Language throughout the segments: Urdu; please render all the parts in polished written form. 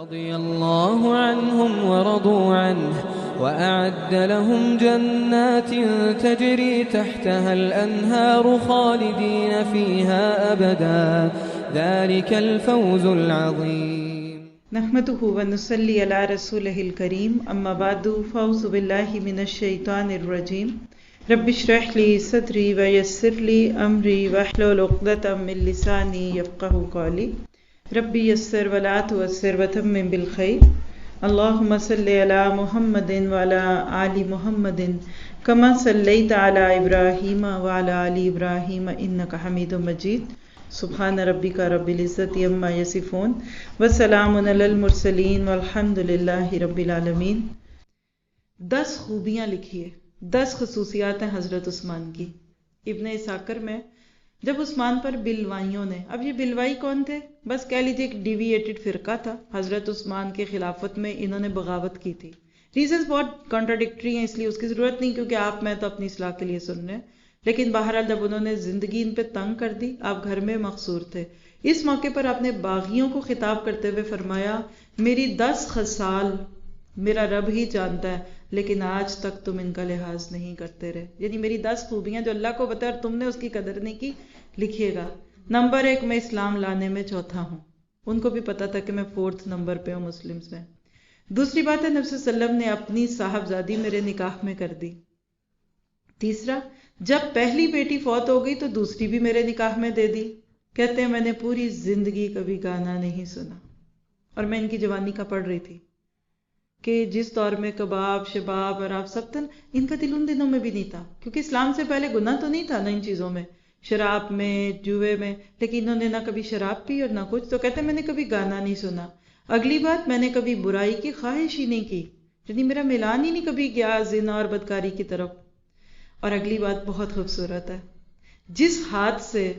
رضي الله عنهم ورضوا عنه وأعد لهم جنات تجري تحتها الأنهار خالدين فيها أبدا ذلك الفوز العظيم. نحمده ونصلي على رسوله الكريم أما بعد فأعوذ بالله من الشيطان الرجيم. رب اشرح لي صدري ويسر لي أمري واحلل عقدة من لساني يفقهوا قولي. ربي يسر ولا تعسر وتمم بالخير. اللهم صل على محمد وعلى آل محمد كما صليت على إبراهيم وعلى آل إبراهيم إنك حميد مجيد. سبحان ربك رب العزة عما يصفون وسلام على المرسلين والحمد لله رب العالمين. 10 خوبیاں لکھیے، 10 خصوصیات ہیں حضرت عثمان کی. ابن اساکر میں جب عثمان پر بلوائیوں نے، اب یہ بلوائی کون تھے؟ بس کہہ لیجیے ایک ڈیویٹڈ فرقہ تھا. حضرت عثمان کے خلافت میں انہوں نے بغاوت کی تھی. ریزنز بہت کانٹراڈکٹری ہیں، اس لیے اس کی ضرورت نہیں، کیونکہ آپ میں تو اپنی اصلاح کے لیے سن رہے ہیں. لیکن بہرحال جب انہوں نے زندگی ان پہ تنگ کر دی، آپ گھر میں مقصور تھے. اس موقع پر آپ نے باغیوں کو خطاب کرتے ہوئے فرمایا، میری 10 خصال میرا رب ہی جانتا ہے، لیکن آج تک تم ان کا لحاظ نہیں کرتے رہے. یعنی میری 10 خوبیاں جو اللہ کو بتا اور تم نے اس کی قدر نہیں کی. لکھیے گا. نمبر 1، میں اسلام لانے میں چوتھا ہوں. ان کو بھی پتا تھا کہ میں 4تھ نمبر پہ ہوں مسلمز میں. دوسری بات ہے، نبی صلی اللہ علیہ وسلم نے اپنی صاحبزادی میرے نکاح میں کر دی. تیسرا، جب پہلی بیٹی فوت ہو گئی تو دوسری بھی میرے نکاح میں دے دی. کہتے ہیں میں نے پوری زندگی کبھی گانا نہیں سنا. اور میں ان کی جوانی کا پڑھ رہی تھی کہ جس دور میں کباب شباب اور آپ سب تھا، ان کا دل ان دنوں میں بھی نہیں تھا، کیونکہ اسلام سے پہلے گناہ تو نہیں تھا نا ان چیزوں میں، شراب میں، جوئے میں. لیکن انہوں نے نہ کبھی شراب پی اور نہ کچھ. تو کہتے ہیں میں نے کبھی گانا نہیں سنا. اگلی بات، میں نے کبھی برائی کی خواہش ہی نہیں کی، یعنی میرا میلان ہی نہیں کبھی گیا زنا اور بدکاری کی طرف. اور اگلی بات بہت خوبصورت ہے، جس ہاتھ سے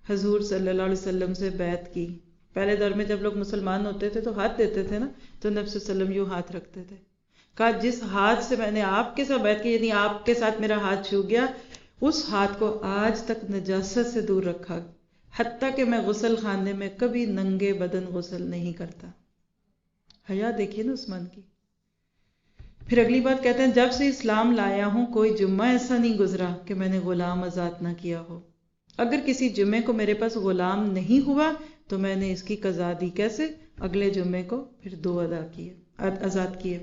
حضور صلی اللہ علیہ وسلم سے بیعت کی. پہلے دور میں جب لوگ مسلمان ہوتے تھے تو ہاتھ دیتے تھے نا، تو نبی صلی اللہ علیہ وسلم یوں ہاتھ رکھتے تھے. کہا جس ہاتھ سے میں نے آپ کے ساتھ بیعت کی، یعنی آپ کے ساتھ میرا ہاتھ چھو گیا، اس ہاتھ کو آج تک نجاست سے دور رکھا، حتیٰ کہ میں غسل خانے میں کبھی ننگے بدن غسل نہیں کرتا. حیا دیکھیے نا عثمان کی. پھر اگلی بات کہتے ہیں، جب سے اسلام لایا ہوں کوئی جمعہ ایسا نہیں گزرا کہ میں نے غلام آزاد نہ کیا ہو. اگر کسی جمعے کو میرے پاس غلام نہیں ہوا تو میں نے اس کی قضا دی. کیسے؟ اگلے جمعے کو پھر 2 آزاد کیے.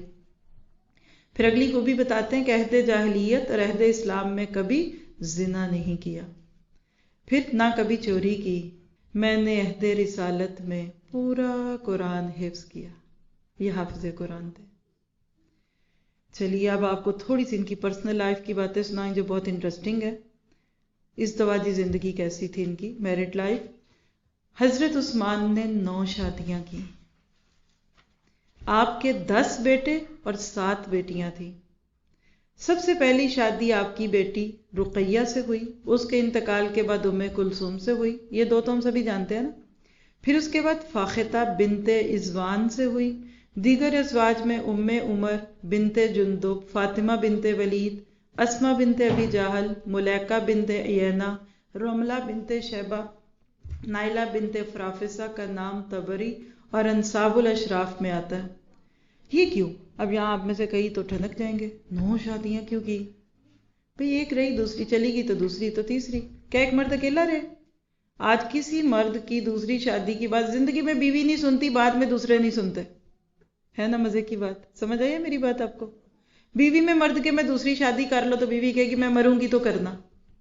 پھر اگلی کو بھی بتاتے ہیں کہ عہد جاہلیت اور عہد اسلام میں کبھی زنا نہیں کیا، پھر نہ کبھی چوری کی. میں نے عہد رسالت میں پورا قرآن حفظ کیا. یہ حافظ قرآن تھے. چلیے اب آپ کو تھوڑی سی ان کی پرسنل لائف کی باتیں سنائیں جو بہت انٹرسٹنگ ہے. ازدواجی زندگی کیسی تھی ان کی، میرڈ لائف. حضرت عثمان نے 9 شادیاں کی. آپ کے 10 بیٹے اور 7 بیٹیاں تھیں. سب سے پہلی شادی آپ کی بیٹی رقیہ سے ہوئی. اس کے انتقال کے بعد ام کلثوم سے ہوئی. یہ 2 تو ہم سبھی جانتے ہیں نا. پھر اس کے بعد فاختہ بنت عزوان سے ہوئی. دیگر ازواج میں ام عمر بنت جندب، فاطمہ بنت ولید، اسما بنت ابی جہل، ملیکہ بنت عینہ، رملہ بنت شیبہ، نائلہ بنت فرافسہ کا نام طبری اور انصاب الاشراف میں آتا ہے. یہ کیوں؟ اب یہاں آپ میں سے کئی تو ٹھنک جائیں گے، 9 شادیاں کیوں کی بھئی؟ ایک رہی، دوسری چلی گئی، تو دوسری تو تیسری. کیا ایک مرد اکیلا رہے؟ آج کسی مرد کی دوسری شادی کی بات زندگی میں بیوی نہیں سنتی، بعد میں دوسرے نہیں سنتے. ہے نا مزے کی بات؟ سمجھ آئی ہے میری بات آپ کو؟ بیوی میں مرد کے میں دوسری شادی کر لو تو بیوی کہے گی میں مروں گی تو کرنا.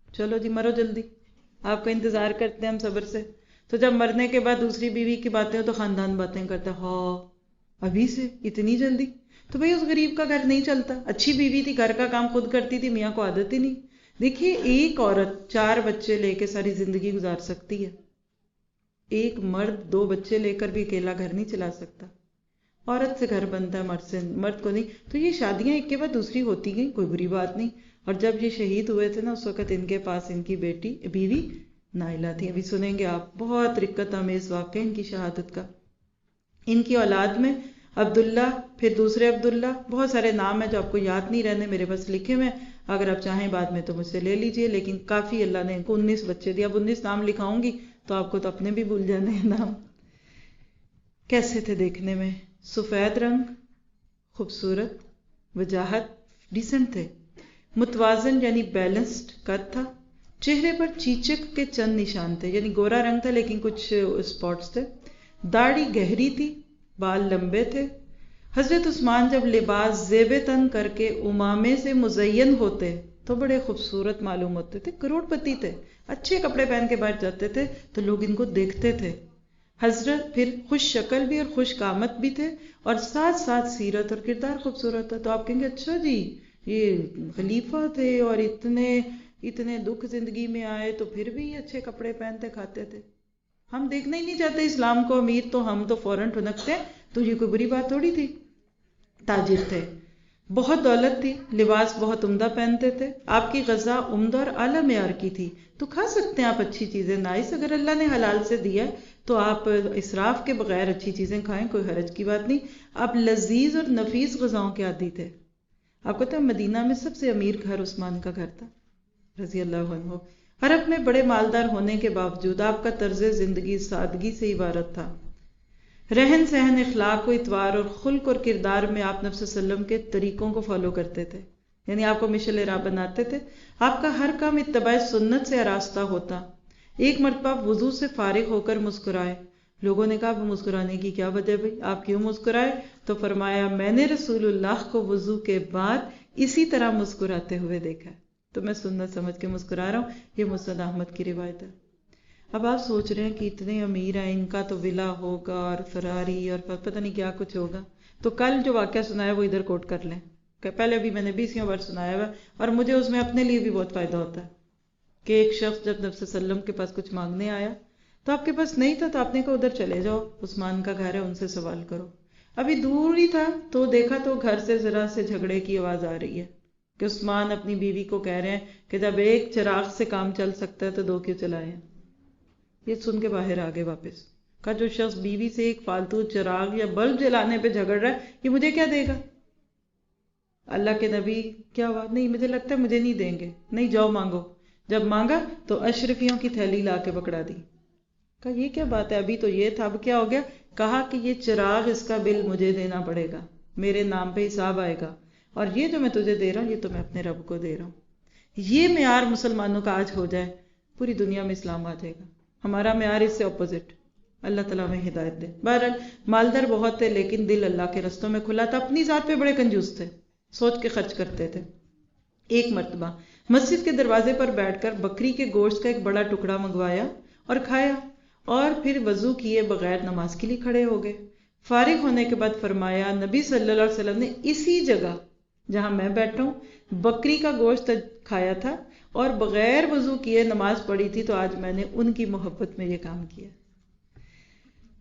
چلو جی مرو جلدی، آپ کا انتظار کرتے ہیں ہم صبر سے. تو جب مرنے کے بعد دوسری بیوی کی باتیں ہو تو خاندان باتیں کرتا ہے، ہاں ابھی سے اتنی جلدی؟ تو بھئی اس غریب کا گھر نہیں چلتا. اچھی بیوی تھی، گھر کا کام خود کرتی تھی، میاں کو عادت ہی نہیں. دیکھیے ایک عورت 4 بچے لے کے ساری زندگی گزار سکتی ہے، ایک مرد 2 بچے لے کر بھی اکیلا گھر نہیں چلا سکتا. عورت سے گھر بنتا ہے، مرد کو نہیں. تو یہ شادیاں ایک کے بعد دوسری ہوتی گئیں، کوئی بری بات نہیں. اور جب یہ شہید ہوئے تھے نا، اس وقت ان کے پاس ان کی بیوی نائلہ تھی. ابھی سنیں گے آپ، بہت رقت آمیز واقعہ ان کی شہادت کا. ان کی اولاد میں عبداللہ، پھر دوسرے عبداللہ، بہت سارے نام ہیں جو آپ کو یاد نہیں رہنے، میرے پاس لکھے ہوئے. اگر آپ چاہیں بعد میں تو مجھ سے لے لیجئے، لیکن کافی اللہ نے ان کو 19 بچے دیا. اب 19 نام لکھاؤں گی تو آپ کو تو اپنے بھی بھول جانے ہیں نام. کیسے تھے دیکھنے میں؟ سفید رنگ، خوبصورت، وجاہت، ڈیسنٹ تھے، متوازن یعنی بیلنسڈ قد تھا، چہرے پر چیچک کے چند نشان تھے، یعنی گورا رنگ تھا لیکن کچھ اسپاٹس تھے، داڑھی گہری تھی، بال لمبے تھے۔ حضرت عثمان جب لباس زیب تن کر کے امامے سے مزین ہوتے تو بڑے خوبصورت معلوم ہوتے تھے، کروڑ پتی تھے، اچھے کپڑے پہن کے باہر جاتے تھے تو لوگ ان کو دیکھتے تھے۔ حضرت پھر خوش شکل بھی اور خوش قامت بھی تھے، اور ساتھ ساتھ سیرت اور کردار خوبصورت تھا۔ تو آپ کہیں گے اچھا جی یہ خلیفہ تھے اور اتنے دکھ زندگی میں آئے تو پھر بھی اچھے کپڑے پہنتے کھاتے تھے۔ ہم دیکھنا ہی نہیں چاہتے اسلام کو امیر تو ہم تو فوراً ٹھنکتے، تو یہ کوئی بری بات تھوڑی تھی۔ تاجر تھے، بہت دولت تھی، لباس بہت عمدہ پہنتے تھے، آپ کی غذا عمدہ اور اعلیٰ معیار کی تھی۔ تو کھا سکتے ہیں آپ اچھی چیزیں، نائس، اگر اللہ نے حلال سے دیا ہے تو آپ اسراف کے بغیر اچھی چیزیں کھائیں، کوئی حرج کی بات نہیں۔ آپ لذیذ اور نفیس غذاؤں کے عادی تھے۔ آپ کو پتہ ہے مدینہ میں سب سے امیر گھر عثمان کا گھر تھا رضی اللہ عنہ۔ عرب میں بڑے مالدار ہونے کے باوجود آپ کا طرز زندگی سادگی سے عبارت تھا۔ رہن سہن، اخلاق و اتوار اور خلق اور کردار میں آپ نبی صلی اللہ علیہ وسلم کے طریقوں کو فالو کرتے تھے، یعنی آپ کو مشل راہ بناتے تھے۔ آپ کا ہر کام اتباع سنت سے آراستہ ہوتا۔ ایک مرتبہ وضو سے فارغ ہو کر مسکرائے، لوگوں نے کہا مسکرانے کی کیا وجہ بھائی، آپ کیوں مسکرائے؟ تو فرمایا میں نے رسول اللہ کو وضو کے بعد اسی طرح مسکراتے ہوئے دیکھا، تو میں سنت سمجھ کے مسکرا رہا ہوں۔ یہ مسند احمد کی روایت ہے۔ اب آپ سوچ رہے ہیں کہ اتنے امیر ہیں، ان کا تو ولا ہوگا اور فراری اور پتہ نہیں کیا کچھ ہوگا، تو کل جو واقعہ سنایا وہ ادھر کوٹ کر لیں، کہ پہلے ابھی میں نے 20 بار سنایا ہوا، اور مجھے اس میں اپنے لیے بھی بہت فائدہ ہوتا ہے کہ ایک شخص جب نبی صلی اللہ علیہ وسلم کے پاس کچھ مانگنے آیا تو آپ کے پاس نہیں تھا، تو آپ نے کہا ادھر چلے جاؤ، عثمان کا گھر ہے، ان سے سوال کرو۔ ابھی دور ہی تھا تو دیکھا تو گھر سے ذرا سے جھگڑے کی آواز آ رہی ہے کہ عثمان اپنی بیوی کو کہہ رہے ہیں کہ جب ایک چراغ سے کام چل سکتا ہے تو دو کیوں چلائیں۔ یہ سن کے باہر آگے واپس کہا جو شخص بیوی سے ایک فالتو چراغ یا بلب جلانے پہ جھگڑ رہا ہے یہ مجھے کیا دے گا؟ اللہ کے نبی کیا ہوا؟ نہیں مجھے لگتا ہے مجھے نہیں دیں گے، نہیں جاؤ مانگو۔ جب مانگا تو اشرفیوں کی تھیلی لا کے پکڑا دی۔ کہا یہ کیا بات ہے، ابھی تو یہ تھا، اب کیا ہو گیا؟ کہا کہ یہ چراغ اس کا بل مجھے دینا پڑے گا، میرے نام پہ حساب آئے گا، اور یہ جو میں تجھے دے رہا ہوں یہ تو میں اپنے رب کو دے رہا ہوں۔ یہ معیار مسلمانوں کا آج ہو جائے پوری دنیا میں اسلام آ جائے گا۔ ہمارا معیار اس سے اپوزٹ۔ اللہ تعالیٰ میں ہدایت دے۔ بہرحال مالدار بہت تھے لیکن دل اللہ کے رستوں میں کھلا تھا، اپنی ذات پہ بڑے کنجوس تھے، سوچ کے خرچ کرتے تھے۔ ایک مرتبہ مسجد کے دروازے پر بیٹھ کر بکری کے گوشت کا ایک بڑا ٹکڑا منگوایا اور کھایا، اور پھر وضو کیے بغیر نماز کے لیے کھڑے ہو گئے۔ فارغ ہونے کے بعد فرمایا نبی صلی اللہ علیہ وسلم نے اسی جگہ جہاں میں بیٹھا ہوں بکری کا گوشت کھایا تھا اور بغیر وضو کیے نماز پڑھی تھی، تو آج میں نے ان کی محبت میں یہ کام کیا۔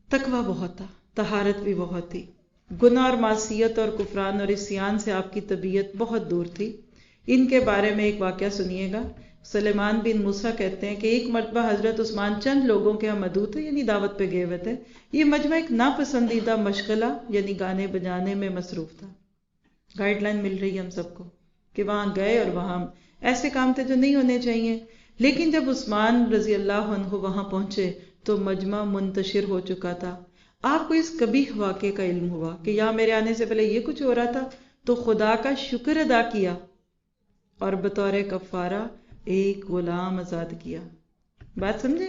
تقویٰ بہت تھا، طہارت بھی بہت تھی، گناہ اور معصیت اور کفران اور عصیان سے آپ کی طبیعت بہت دور تھی۔ ان کے بارے میں ایک واقعہ سنیے گا۔ سلیمان بن موسیٰ کہتے ہیں کہ ایک مرتبہ حضرت عثمان چند لوگوں کے ہاں مدعو تھے، یعنی دعوت پہ گئے ہوئے تھے۔ یہ مجمع ایک ناپسندیدہ مشغلہ یعنی گانے بجانے میں مصروف تھا۔ گائیڈ لائن مل رہی ہے ہم سب کو کہ وہاں گئے اور وہاں ایسے کام تھے جو نہیں ہونے چاہیے، لیکن جب عثمان رضی اللہ عنہ وہاں پہنچے تو مجمع منتشر ہو چکا تھا۔ آپ کو اس قبیح واقعے کا علم ہوا کہ یہاں میرے آنے سے پہلے یہ کچھ ہو رہا تھا، تو خدا کا شکر ادا کیا اور بطور کفارہ ایک غلام آزاد کیا۔ بات سمجھے؟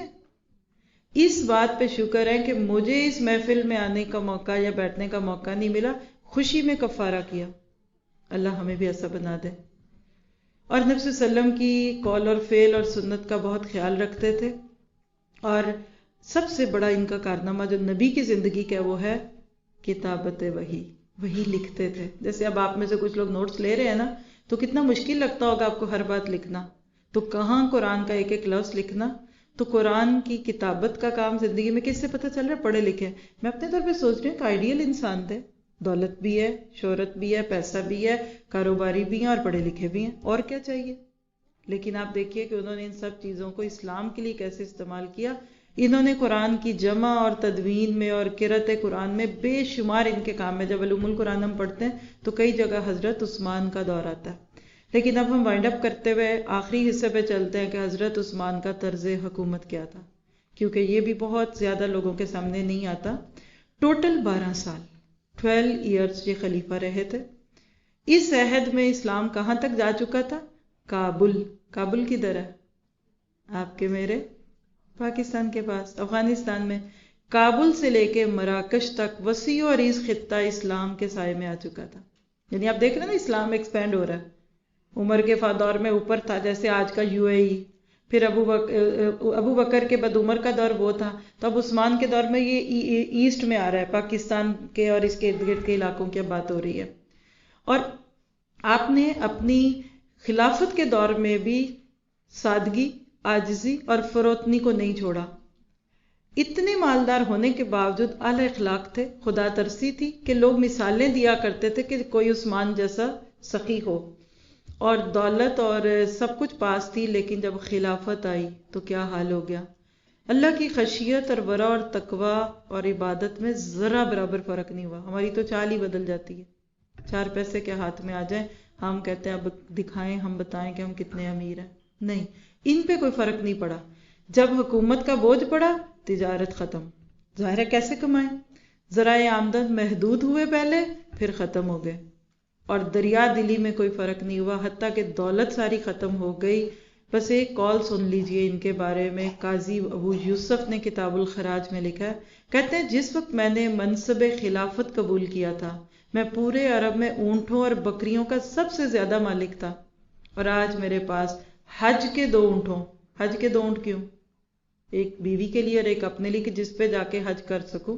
اس بات پہ شکر ہے کہ مجھے اس محفل میں آنے کا موقع یا بیٹھنے کا موقع نہیں ملا، خوشی میں کفارہ کیا۔ اللہ ہمیں بھی ایسا بنا دے۔ اور نبی صلی اللہ علیہ وسلم کی قول اور فعل اور سنت کا بہت خیال رکھتے تھے، اور سب سے بڑا ان کا کارنامہ جو نبی کی زندگی کا وہ ہے کتابت وحی لکھتے تھے۔ جیسے اب آپ میں سے کچھ لوگ نوٹس لے رہے ہیں نا، تو کتنا مشکل لگتا ہوگا آپ کو ہر بات لکھنا، تو کہاں قرآن کا ایک ایک لفظ لکھنا۔ تو قرآن کی کتابت کا کام زندگی میں کس سے پتہ چل رہا ہے؟ پڑھے لکھے۔ میں اپنے طور پہ سوچ رہی ہوں کہ آئیڈیل انسان تھے، دولت بھی ہے، شہرت بھی ہے، پیسہ بھی ہے، کاروباری بھی ہیں اور پڑھے لکھے بھی ہیں، اور کیا چاہیے؟ لیکن آپ دیکھیے کہ انہوں نے ان سب چیزوں کو اسلام کے لیے کیسے استعمال کیا۔ انہوں نے قرآن کی جمع اور تدوین میں اور قرأت قرآن میں بے شمار ان کے کام میں، جب علوم القرآن ہم پڑھتے ہیں تو کئی جگہ حضرت عثمان کا دور آتا ہے۔ لیکن اب ہم وائنڈ اپ کرتے ہوئے آخری حصے پہ چلتے ہیں کہ حضرت عثمان کا طرز حکومت کیا تھا، کیونکہ یہ بھی بہت زیادہ لوگوں کے سامنے نہیں آتا۔ ٹوٹل 12 ایئرز یہ خلیفہ رہے تھے۔ اس عہد میں اسلام کہاں تک جا چکا تھا؟ کابل۔ کابل کدھر ہے؟ آپ کے میرے پاکستان کے پاس، افغانستان میں۔ کابل سے لے کے مراکش تک وسیع و عریض خطہ اسلام کے سائے میں آ چکا تھا۔ یعنی آپ دیکھ رہے ہیں نا، اسلام ایکسپینڈ ہو رہا ہے۔ عمر کے دور میں اوپر تھا، جیسے آج کا UAE، پھر ابو بکر کے بعد عمر کا دور وہ تھا، تو اب عثمان کے دور میں یہ ایسٹ میں آ رہا ہے، پاکستان کے اور اس کے ارد گرد کے علاقوں کی بات ہو رہی ہے۔ اور آپ نے اپنی خلافت کے دور میں بھی سادگی، عاجزی اور فروتنی کو نہیں چھوڑا۔ اتنے مالدار ہونے کے باوجود اعلی اخلاق تھے، خدا ترسی تھی کہ لوگ مثالیں دیا کرتے تھے کہ کوئی عثمان جیسا سخی ہو، اور دولت اور سب کچھ پاس تھی، لیکن جب خلافت آئی تو کیا حال ہو گیا۔ اللہ کی خشیت اور ورع اور تقوی اور عبادت میں ذرا برابر فرق نہیں ہوا۔ ہماری تو چال ہی بدل جاتی ہے، 4 پیسے کے ہاتھ میں آ جائیں ہم کہتے ہیں اب دکھائیں، ہم بتائیں کہ ہم کتنے امیر ہیں۔ نہیں، ان پہ کوئی فرق نہیں پڑا۔ جب حکومت کا بوجھ پڑا، تجارت ختم۔ ظاہر ہے کیسے کمائیں؟ ذرائع آمدن محدود ہوئے پہلے، پھر ختم ہو گئے، اور دریا دلی میں کوئی فرق نہیں ہوا، حتیٰ کہ دولت ساری ختم ہو گئی۔ بس ایک کال سن لیجئے ان کے بارے میں، قاضی ابو یوسف نے کتاب الخراج میں لکھا ہے، کہتے ہیں جس وقت میں نے منصب خلافت قبول کیا تھا، میں پورے عرب میں اونٹوں اور بکریوں کا سب سے زیادہ مالک تھا، اور آج میرے پاس حج کے 2 اونٹوں، حج کے 2 اونٹ کیوں؟ ایک بیوی کے لیے اور ایک اپنے لیے کہ جس پہ جا کے حج کر سکوں۔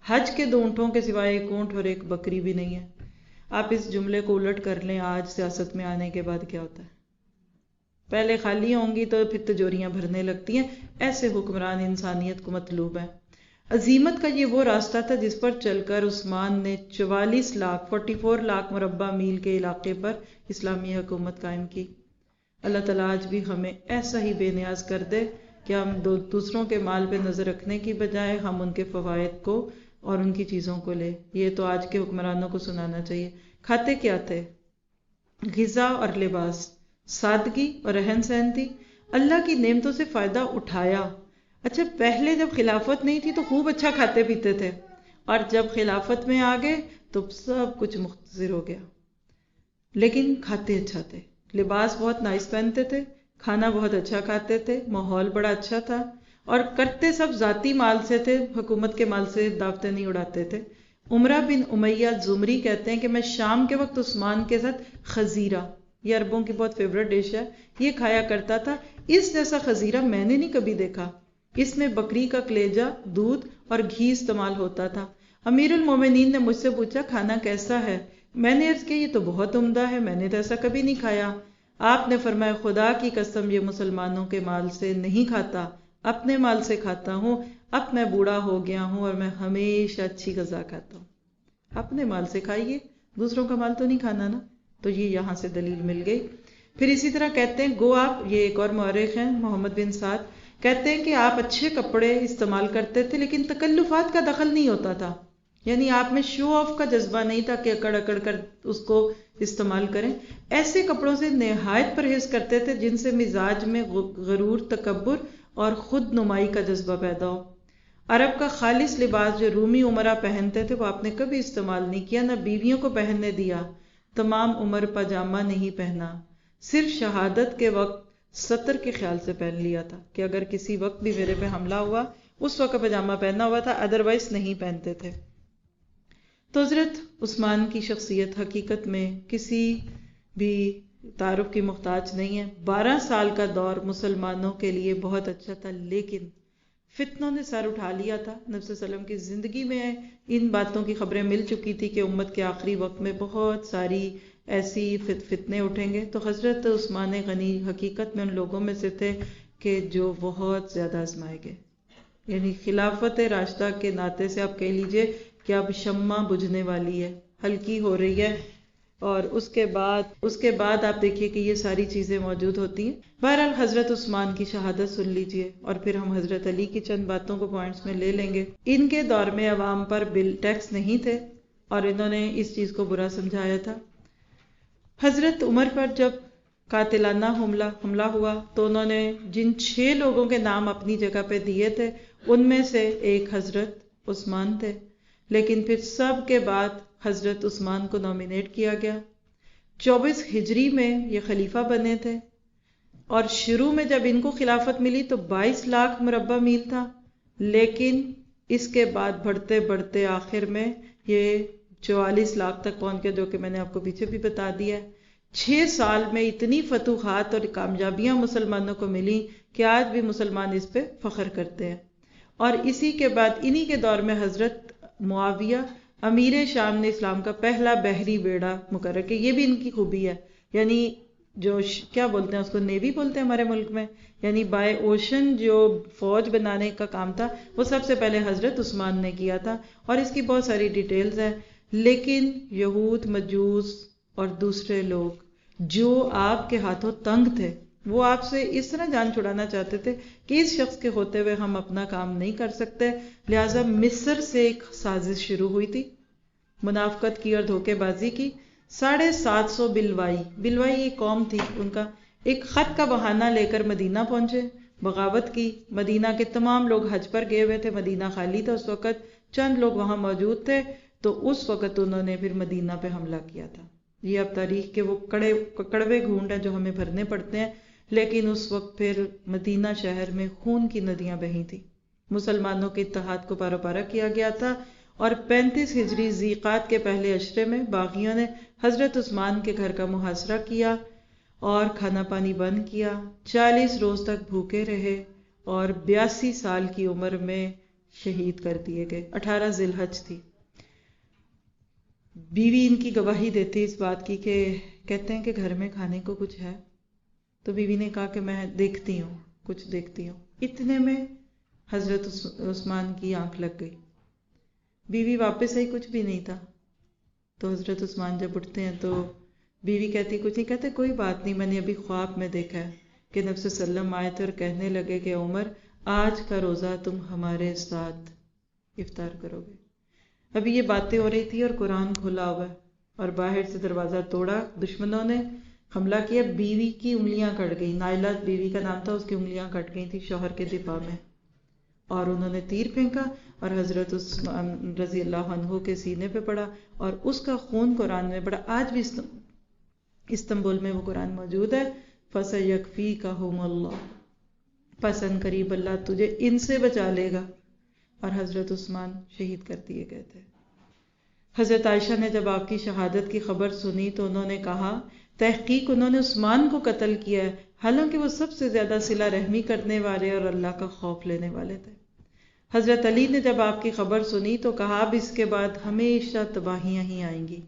حج کے 2 اونٹوں کے سوائے ایک اونٹ اور ایک بکری بھی نہیں ہے۔ آپ اس جملے کو الٹ کر لیں، آج سیاست میں آنے کے بعد کیا ہوتا ہے؟ پہلے خالی ہوں گی تو پھر تجوریاں بھرنے لگتی ہیں۔ ایسے حکمران انسانیت کو مطلوب ہے۔ عزیمت کا یہ وہ راستہ تھا جس پر چل کر عثمان نے 44 لاکھ مربع میل کے علاقے پر اسلامی حکومت قائم کی۔ اللہ تعالیٰ آج بھی ہمیں ایسا ہی بے نیاز کر دے کہ ہم دوسروں کے مال پہ نظر رکھنے کی بجائے ہم ان کے فوائد کو اور ان کی چیزوں کو لے۔ یہ تو آج کے حکمرانوں کو سنانا چاہیے۔ کھاتے کیا تھے؟ غذا اور لباس، سادگی اور رہن سہن تھی۔ اللہ کی نعمتوں سے فائدہ اٹھایا۔ اچھا، پہلے جب خلافت نہیں تھی تو خوب اچھا کھاتے پیتے تھے، اور جب خلافت میں آ گئے تو سب کچھ مختصر ہو گیا، لیکن کھاتے اچھا تھے، لباس بہت نائس پہنتے تھے، کھانا بہت اچھا کھاتے تھے، ماحول بڑا اچھا تھا، اور کرتے سب ذاتی مال سے تھے، حکومت کے مال سے دعوتیں نہیں اڑاتے تھے۔ عمرہ بن امیہ زمری کہتے ہیں کہ میں شام کے وقت عثمان کے ساتھ خزیرہ، یہ عربوں کی بہت فیوریٹ ڈش ہے، یہ کھایا کرتا تھا۔ اس جیسا خزیرہ میں نے نہیں کبھی دیکھا۔ اس میں بکری کا کلیجہ، دودھ اور گھی استعمال ہوتا تھا۔ امیر المومنین نے مجھ سے پوچھا کھانا کیسا ہے؟ میں نے عرض کیا یہ تو بہت عمدہ ہے، میں نے تو ایسا کبھی نہیں کھایا۔ آپ نے فرمایا خدا کی قسم یہ مسلمانوں کے مال سے نہیں کھاتا، اپنے مال سے کھاتا ہوں۔ اب میں بوڑھا ہو گیا ہوں اور میں ہمیشہ اچھی غذا کھاتا ہوں۔ اپنے مال سے کھائیے، دوسروں کا مال تو نہیں کھانا نا۔ تو یہ یہاں سے دلیل مل گئی۔ پھر اسی طرح کہتے ہیں، گو آپ، یہ ایک اور مورخ ہیں محمد بن سعد، کہتے ہیں کہ آپ اچھے کپڑے استعمال کرتے تھے لیکن تکلفات کا دخل نہیں ہوتا تھا، یعنی آپ میں شو آف کا جذبہ نہیں تھا کہ اکڑ اکڑ کر اس کو استعمال کریں۔ ایسے کپڑوں سے نہایت پرہیز کرتے تھے جن سے مزاج میں غرور، تکبر اور خود نمائی کا جذبہ پیدا ہو۔ عرب کا خالص لباس جو رومی امراء پہنتے تھے وہ آپ نے کبھی استعمال نہیں کیا، نہ بیویوں کو پہننے دیا۔ تمام عمر پاجامہ نہیں پہنا، صرف شہادت کے وقت سطر کے خیال سے پہن لیا تھا کہ اگر کسی وقت بھی میرے پہ حملہ ہوا اس وقت پاجامہ پہننا ہوا تھا، ادروائز نہیں پہنتے تھے۔ تو حضرت عثمان کی شخصیت حقیقت میں کسی بھی تعارف کی محتاج نہیں ہے۔ 12 سال کا دور مسلمانوں کے لیے بہت اچھا تھا، لیکن فتنوں نے سر اٹھا لیا تھا۔ نبی صلی اللہ علیہ وسلم کی زندگی میں ان باتوں کی خبریں مل چکی تھی کہ امت کے آخری وقت میں بہت ساری ایسی فتنے اٹھیں گے۔ تو حضرت عثمان غنی حقیقت میں ان لوگوں میں سے تھے کہ جو بہت زیادہ آزمائے گئے، یعنی خلافت راشدہ کے ناطے سے آپ کہہ لیجئے کہ اب شمع بجھنے والی ہے، ہلکی ہو رہی ہے، اور اس کے بعد آپ دیکھیے کہ یہ ساری چیزیں موجود ہوتی ہیں۔ بہرحال حضرت عثمان کی شہادت سن لیجئے، اور پھر ہم حضرت علی کی چند باتوں کو پوائنٹس میں لے لیں گے۔ ان کے دور میں عوام پر بل ٹیکس نہیں تھے اور انہوں نے اس چیز کو برا سمجھایا تھا۔ حضرت عمر پر جب قاتلانہ حملہ ہوا تو انہوں نے جن 6 لوگوں کے نام اپنی جگہ پہ دیے تھے ان میں سے ایک حضرت عثمان تھے۔ لیکن پھر سب کے بعد حضرت عثمان کو نامینیٹ کیا گیا۔ 24 ہجری میں یہ خلیفہ بنے تھے، اور شروع میں جب ان کو خلافت ملی تو 22 لاکھ مربع میل تھا، لیکن اس کے بعد بڑھتے بڑھتے آخر میں یہ 44 لاکھ تک پہنچ گیا، جو کہ میں نے آپ کو پیچھے بھی بتا دیا ہے۔ 6 سال میں اتنی فتوحات اور کامیابیاں مسلمانوں کو ملی کہ آج بھی مسلمان اس پہ فخر کرتے ہیں۔ اور اسی کے بعد انہی کے دور میں حضرت معاویہ امیر شام نے اسلام کا پہلا بحری بیڑا مقرر کیا۔ یہ بھی ان کی خوبی ہے، یعنی جو کیا بولتے ہیں اس کو، نیوی بولتے ہیں ہمارے ملک میں، یعنی بائی اوشن جو فوج بنانے کا کام تھا وہ سب سے پہلے حضرت عثمان نے کیا تھا، اور اس کی بہت ساری ڈیٹیلز ہیں۔ لیکن یہود، مجوس اور دوسرے لوگ جو آپ کے ہاتھوں تنگ تھے، وہ آپ سے اس طرح جان چھڑانا چاہتے تھے کہ اس شخص کے ہوتے ہوئے ہم اپنا کام نہیں کر سکتے، لہٰذا مصر سے ایک سازش شروع ہوئی تھی، منافقت کی اور دھوکے بازی کی۔ 750 بلوائی ایک قوم تھی، ان کا ایک خط کا بہانہ لے کر مدینہ پہنچے، بغاوت کی۔ مدینہ کے تمام لوگ حج پر گئے ہوئے تھے، مدینہ خالی تھا اس وقت، چند لوگ وہاں موجود تھے، تو اس وقت انہوں نے پھر مدینہ پہ حملہ کیا تھا۔ یہ اب تاریخ کے وہ کڑوے گھونٹ ہیں جو ہمیں بھرنے پڑتے ہیں، لیکن اس وقت پھر مدینہ شہر میں خون کی ندیاں بہی تھی، مسلمانوں کے اتحاد کو پارا پارا کیا گیا تھا۔ اور 35 ہجری ذیقات کے پہلے عشرے میں باغیوں نے حضرت عثمان کے گھر کا محاصرہ کیا اور کھانا پانی بند کیا، 40 روز تک بھوکے رہے اور 82 سال کی عمر میں شہید کر دیے گئے۔ 18 ذی الحج تھی۔ بیوی ان کی گواہی دیتی اس بات کی کہ کہتے ہیں کہ گھر میں کھانے کو کچھ ہے، تو بیوی نے کہا کہ میں دیکھتی ہوں، کچھ دیکھتی ہوں۔ اتنے میں حضرت عثمان کی آنکھ لگ گئی، بیوی واپس آئی، کچھ بھی نہیں تھا۔ تو حضرت عثمان جب اٹھتے ہیں تو بیوی کہتی کچھ نہیں، کہتے کوئی بات نہیں، میں نے ابھی خواب میں دیکھا ہے کہ نبی صلی اللہ علیہ وسلم آئے تھے اور کہنے لگے کہ عمر آج کا روزہ تم ہمارے ساتھ افطار کرو گے۔ ابھی یہ باتیں ہو رہی تھی اور قرآن کھلا ہوا ہے، اور باہر سے دروازہ توڑا، دشمنوں نے حملہ کیا، بیوی کی انگلیاں کٹ گئی، نائلہ بیوی کا نام تھا، اس کی انگلیاں کٹ گئی تھی شوہر کے دفاع میں، اور انہوں نے تیر پھینکا اور حضرت عثمان رضی اللہ عنہ کے سینے پہ پڑا، اور اس کا خون قرآن میں پڑا۔ آج بھی استنبول میں وہ قرآن موجود ہے، فَسَيَكْفِيكَهُمُ اللَّهُ، پس ان قریب اللہ تجھے ان سے بچا لے گا۔ اور حضرت عثمان شہید کر دیے گئے تھے۔ حضرت عائشہ نے جب آپ کی شہادت کی خبر سنی تو انہوں نے کہا تحقیق انہوں نے عثمان کو قتل کیا ہے، حالانکہ وہ سب سے زیادہ صلہ رحمی کرنے والے اور اللہ کا خوف لینے والے تھے۔ حضرت علی نے جب آپ کی خبر سنی تو کہا اب اس کے بعد ہمیشہ تباہیاں ہی آئیں گی۔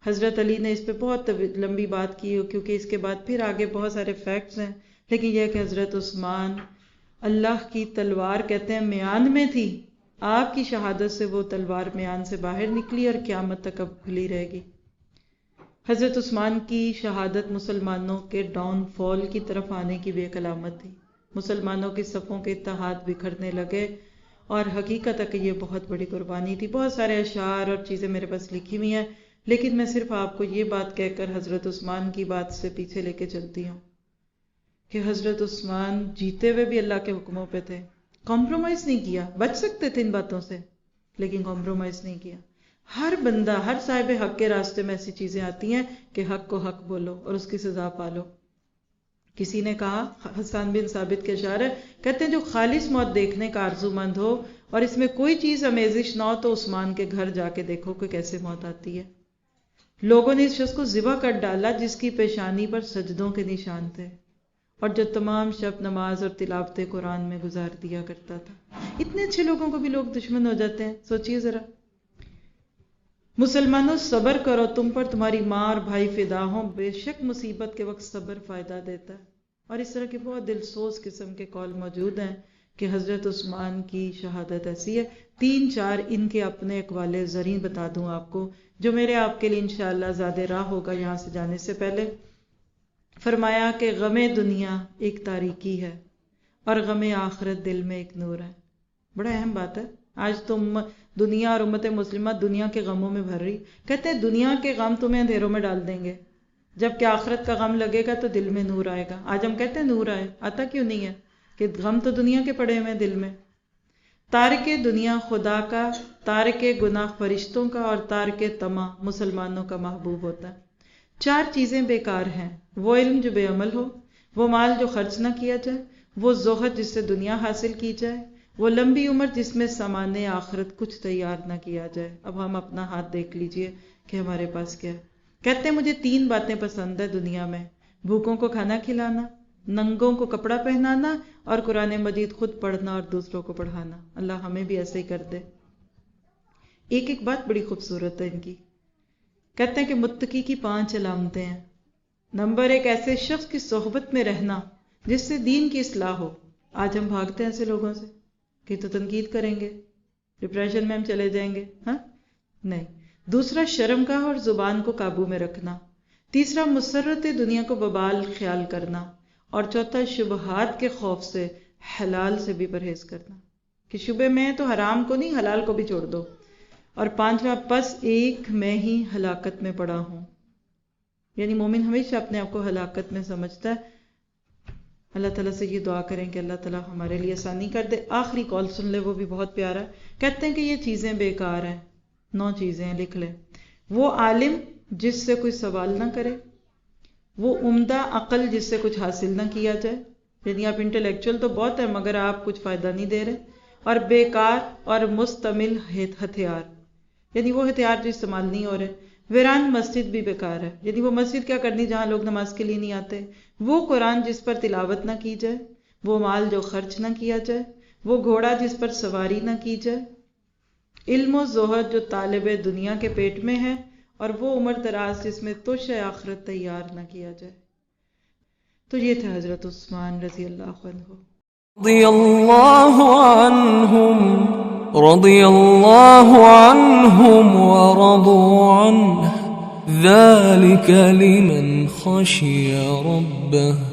حضرت علی نے اس پہ بہت لمبی بات کی، کیونکہ اس کے بعد پھر آگے بہت سارے فیکٹس ہیں، لیکن یہ کہ حضرت عثمان اللہ کی تلوار کہتے ہیں میان میں تھی، آپ کی شہادت سے وہ تلوار میان سے باہر نکلی اور قیامت تک اب کھلی رہے گی۔ حضرت عثمان کی شہادت مسلمانوں کے ڈاؤن فال کی طرف آنے کی بھی ایک علامت تھی، مسلمانوں کی صفوں کے اتحاد بکھرنے لگے، اور حقیقت ہے کہ یہ بہت بڑی قربانی تھی۔ بہت سارے اشعار اور چیزیں میرے پاس لکھی ہوئی ہیں، لیکن میں صرف آپ کو یہ بات کہہ کر حضرت عثمان کی بات سے پیچھے لے کے چلتی ہوں کہ حضرت عثمان جیتے ہوئے بھی اللہ کے حکموں پہ تھے، کمپرومائز نہیں کیا، بچ سکتے تھے ان باتوں سے لیکن کمپرومائز نہیں کیا۔ ہر بندہ، ہر صاحب حق کے راستے میں ایسی چیزیں آتی ہیں کہ حق کو حق بولو اور اس کی سزا پالو۔ کسی نے کہا، حسان بن ثابت کے اشعار ہے، کہتے ہیں جو خالص موت دیکھنے کا آرزو مند ہو اور اس میں کوئی چیز آمیزش نہ ہو تو عثمان کے گھر جا کے دیکھو کہ کیسے موت آتی ہے۔ لوگوں نے اس شخص کو ذبح کر ڈالا جس کی پیشانی پر سجدوں کے نشان تھے اور جو تمام شب نماز اور تلاوت قرآن میں گزار دیا کرتا تھا۔ اتنے اچھے لوگوں کو بھی لوگ دشمن ہو جاتے ہیں، سوچئے ذرا۔ مسلمانوں صبر کرو، تم پر تمہاری ماں اور بھائی فدا ہوں، بے شک مصیبت کے وقت صبر فائدہ دیتا ہے۔ اور اس طرح کے بہت دلسوز قسم کے قول موجود ہیں کہ حضرت عثمان کی شہادت ایسی ہے۔ 3-4 ان کے اپنے اقوال زرین بتا دوں آپ کو، جو میرے آپ کے لیے انشاءاللہ زیادہ راہ ہوگا یہاں سے جانے سے پہلے۔ فرمایا کہ غم دنیا ایک تاریکی ہے اور غم آخرت دل میں ایک نور ہے۔ بڑا اہم بات ہے، آج تم دنیا اور امت مسلمہ دنیا کے غموں میں بھر رہی، کہتے ہیں دنیا کے غم تمہیں اندھیروں میں ڈال دیں گے، جبکہ آخرت کا غم لگے گا تو دل میں نور آئے گا۔ آج ہم کہتے ہیں نور آئے، آتا کیوں نہیں ہے کہ غم تو دنیا کے پڑے ہوئے دل میں۔ تارک دنیا خدا کا تارک گناہ فرشتوں کا اور تارک طمع مسلمانوں کا محبوب ہوتا ہے۔ 4 چیزیں بیکار ہیں، وہ علم جو بے عمل ہو، وہ مال جو خرچ نہ کیا جائے، وہ زہد جس سے دنیا حاصل کی جائے، وہ لمبی عمر جس میں سامان آخرت کچھ تیار نہ کیا جائے۔ اب ہم اپنا ہاتھ دیکھ لیجئے کہ ہمارے پاس کیا ہے۔ کہتے ہیں مجھے 3 باتیں پسند ہے دنیا میں، بھوکوں کو کھانا کھلانا، ننگوں کو کپڑا پہنانا، اور قرآن مجید خود پڑھنا اور دوسروں کو پڑھانا۔ اللہ ہمیں بھی ایسے ہی کر دے۔ ایک بات بڑی خوبصورت ہے ان کی، کہتے ہیں کہ متقی کی 5 علامتیں ہیں۔ نمبر 1، ایسے شخص کی صحبت میں رہنا جس سے دین کی اصلاح ہو۔ آج ہم بھاگتے ہیں ایسے لوگوں سے کہ تو تنقید کریں گے، ڈپریشن میں ہم چلے جائیں گے، ہاں نہیں۔ دوسرا، شرمگاہ اور زبان کو قابو میں رکھنا۔ تیسرا، مسرت دنیا کو ببال خیال کرنا۔ اور چوتھا، شبہات کے خوف سے حلال سے بھی پرہیز کرنا، کہ شبہ میں تو حرام کو نہیں حلال کو بھی چھوڑ دو۔ اور 5واں، پس ایک میں ہی ہلاکت میں پڑا ہوں۔ یعنی مومن ہمیشہ اپنے آپ کو ہلاکت میں سمجھتا ہے۔ اللہ تعالیٰ سے یہ دعا کریں کہ اللہ تعالیٰ ہمارے لیے آسانی کر دے۔ آخری کال سن لے، وہ بھی بہت پیارا ہے۔ کہتے ہیں کہ یہ چیزیں بیکار ہیں، 9 چیزیں ہیں، لکھ لیں۔ وہ عالم جس سے کوئی سوال نہ کرے، وہ عمدہ عقل جس سے کچھ حاصل نہ کیا جائے، یعنی آپ انٹلیکچوئل تو بہت ہیں مگر آپ کچھ فائدہ نہیں دے رہے، اور بیکار اور مستعمل ہتھیار، یعنی وہ ہتھیار جو استعمال نہیں ہو رہے۔ ویران مسجد بھی بیکار ہے، یعنی وہ مسجد کیا کرنی جہاں لوگ نماز کے لیے نہیں آتے۔ وہ قرآن جس پر تلاوت نہ کی جائے، وہ مال جو خرچ نہ کیا جائے، وہ گھوڑا جس پر سواری نہ کی جائے، علم و زہد جو طالب دنیا کے پیٹ میں ہے، اور وہ عمر دراز جس میں تش آخرت تیار نہ کیا جائے۔ تو یہ تھے حضرت عثمان رضی اللہ عنہ۔ رضي الله عنهم ورضوا عنه ذلك لمن خشي ربه